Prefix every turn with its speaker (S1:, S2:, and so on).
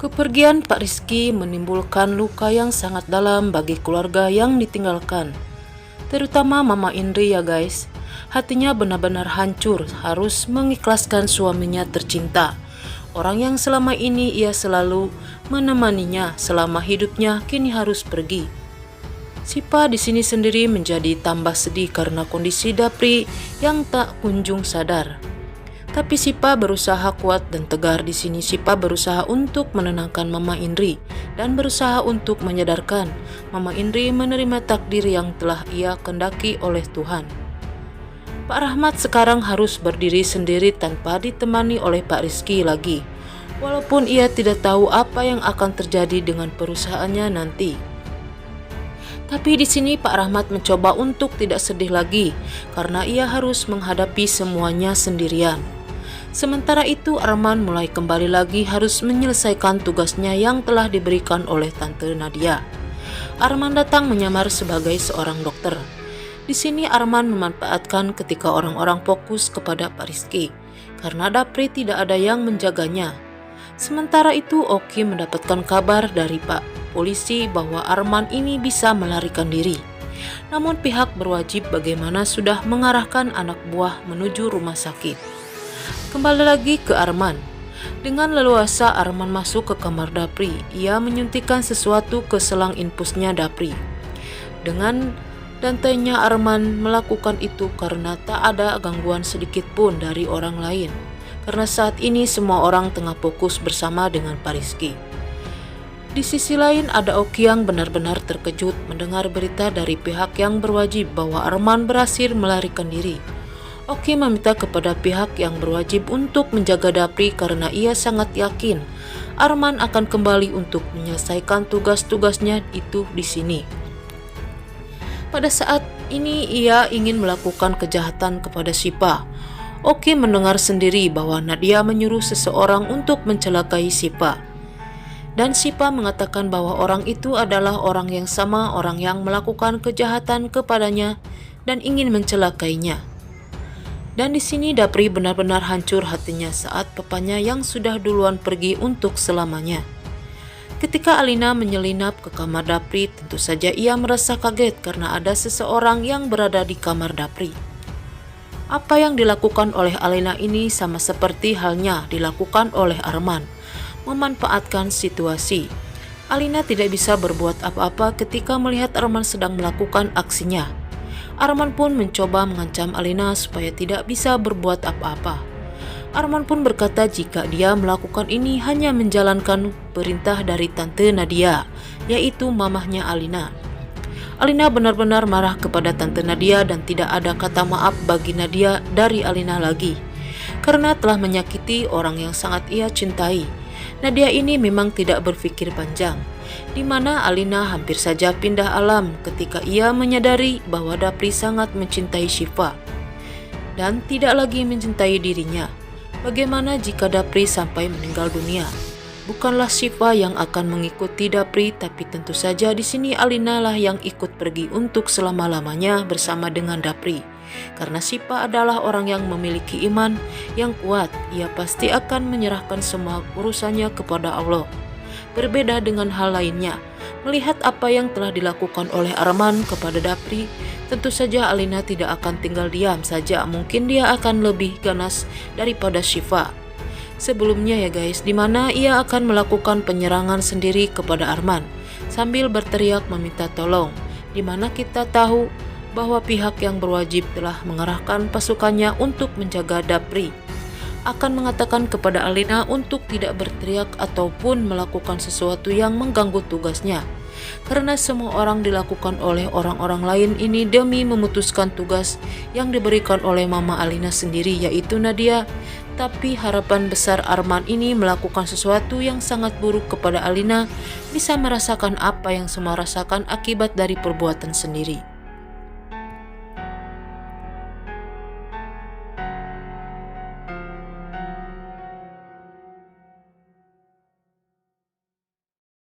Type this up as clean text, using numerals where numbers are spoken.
S1: Kepergian Pak Rizky menimbulkan luka yang sangat dalam bagi keluarga yang ditinggalkan. Terutama Mama Indri ya guys. Hatinya benar-benar hancur harus mengikhlaskan suaminya tercinta. Orang yang selama ini ia selalu menemaninya selama hidupnya kini harus pergi. Sipa di sini sendiri menjadi tambah sedih karena kondisi Dapri yang tak kunjung sadar. Tapi Sipa berusaha kuat dan tegar di sini. Sipa berusaha untuk menenangkan Mama Indri dan berusaha untuk menyadarkan Mama Indri menerima takdir yang telah ia kendaki oleh Tuhan. Pak Rahmat sekarang harus berdiri sendiri tanpa ditemani oleh Pak Rizky lagi. Walaupun ia tidak tahu apa yang akan terjadi dengan perusahaannya nanti. Tapi di sini Pak Rahmat mencoba untuk tidak sedih lagi karena ia harus menghadapi semuanya sendirian. Sementara itu Arman mulai kembali lagi harus menyelesaikan tugasnya yang telah diberikan oleh Tante Nadia. Arman datang menyamar sebagai seorang dokter. Di sini Arman memanfaatkan ketika orang-orang fokus kepada Pak Rizky karena Dapri tidak ada yang menjaganya. Sementara itu Oki mendapatkan kabar dari Pak Polisi bahwa Arman ini bisa melarikan diri. Namun pihak berwajib bagaimana sudah mengarahkan anak buah menuju rumah sakit. Kembali lagi ke Arman. Dengan leluasa Arman masuk ke kamar Dapri. Ia menyuntikkan sesuatu ke selang infusnya Dapri. Dengan dantainya Arman melakukan itu karena tak ada gangguan sedikit pun dari orang lain. Karena saat ini semua orang tengah fokus bersama dengan Pak Rizky. Di sisi lain ada Oki yang benar-benar terkejut mendengar berita dari pihak yang berwajib bahwa Arman berhasil melarikan diri. Oki meminta kepada pihak yang berwajib untuk menjaga Dapri karena ia sangat yakin Arman akan kembali untuk menyelesaikan tugas-tugasnya itu di sini. Pada saat ini ia ingin melakukan kejahatan kepada Sipa. Oki mendengar sendiri bahwa Nadia menyuruh seseorang untuk mencelakai Sipa. Dan Sipa mengatakan bahwa orang itu adalah orang yang sama orang yang melakukan kejahatan kepadanya dan ingin mencelakainya. Dan di sini Dapri benar-benar hancur hatinya saat papanya yang sudah duluan pergi untuk selamanya. Ketika Alina menyelinap ke kamar Dapri, tentu saja ia merasa kaget karena ada seseorang yang berada di kamar Dapri. Apa yang dilakukan oleh Alina ini sama seperti halnya dilakukan oleh Arman, memanfaatkan situasi. Alina tidak bisa berbuat apa-apa ketika melihat Arman sedang melakukan aksinya. Arman pun mencoba mengancam Alina supaya tidak bisa berbuat apa-apa. Arman pun berkata jika dia melakukan ini hanya menjalankan perintah dari Tante Nadia, yaitu mamahnya Alina. Alina benar-benar marah kepada Tante Nadia dan tidak ada kata maaf bagi Nadia dari Alina lagi. Karena telah menyakiti orang yang sangat ia cintai. Nadia ini memang tidak berpikir panjang. Di mana Alina hampir saja pindah alam ketika ia menyadari bahwa Dapri sangat mencintai Syifa dan tidak lagi mencintai dirinya. Bagaimana jika Dapri sampai meninggal dunia? Bukanlah Syifa yang akan mengikuti Dapri, tapi tentu saja di sini Alina lah yang ikut pergi untuk selama-lamanya bersama dengan Dapri. Karena Syifa adalah orang yang memiliki iman yang kuat, ia pasti akan menyerahkan semua urusannya kepada Allah. Berbeda dengan hal lainnya, melihat apa yang telah dilakukan oleh Arman kepada Dapri, tentu saja Alina tidak akan tinggal diam saja. Mungkin dia akan lebih ganas daripada Syifa. Sebelumnya ya guys, dimana ia akan melakukan penyerangan sendiri kepada Arman sambil berteriak meminta tolong. Dimana kita tahu bahwa pihak yang berwajib telah mengerahkan pasukannya untuk menjaga Dapri. Akan mengatakan kepada Alina untuk tidak berteriak ataupun melakukan sesuatu yang mengganggu tugasnya. Karena semua orang dilakukan oleh orang-orang lain ini demi memutuskan tugas yang diberikan oleh Mama Alina sendiri, yaitu Nadia. Tapi harapan besar Arman ini melakukan sesuatu yang sangat buruk kepada Alina bisa merasakan apa yang semua rasakan akibat dari perbuatan sendiri.